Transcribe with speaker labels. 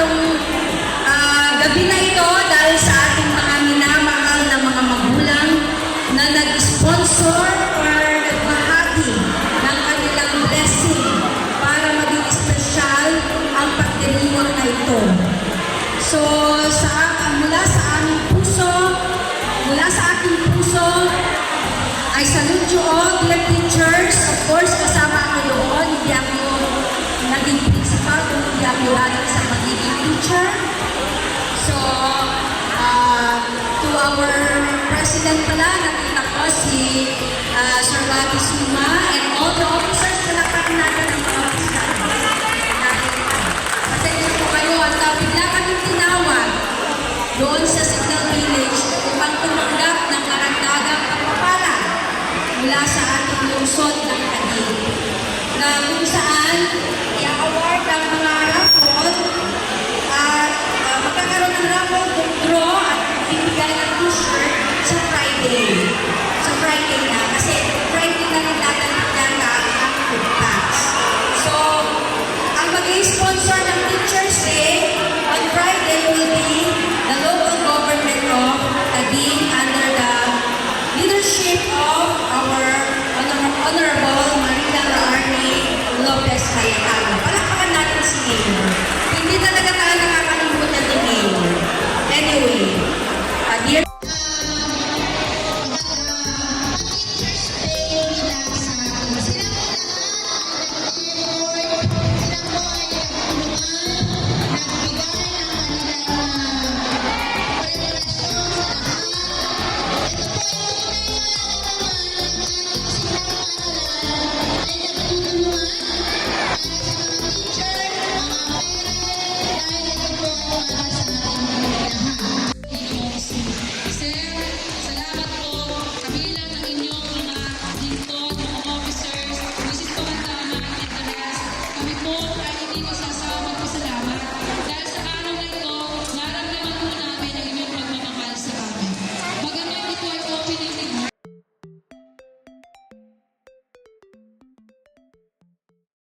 Speaker 1: itong gabi na ito dahil sa ating mga minamahal na mga magulang na nag-sponsor or nagbahagi ng kanilang blessing para maging espesyal ang pagdiriwang na ito. So, mula sa aking puso, I salute you all, dear teachers. Of course, kasama ako doon. Hindi ako naging principal, kung hindi ako hanap sa magiging teacher. So, to our president pala, nakita ko si Sir Bobby Suma and all the officers, palakpakan natin ang mga officers. Pasensya po kayo at bigla kami tinawag doon sa Signal Village upang tumanggap ng karagdagang kapapala mula sa ating lungsod ng Taguig, na kung saan i-award ang mga raffle at magkakaroon ng raffle draw at bibigay ng t-shirt sa Friday. Sa Friday na, kasi Friday na nagdadagdag ang food packs. So, ang mag-i-sponsor ng Teachers Day on Friday will be the local government of Taguig under the leadership of our Honorable Maria Arnie Lopez Cayetano.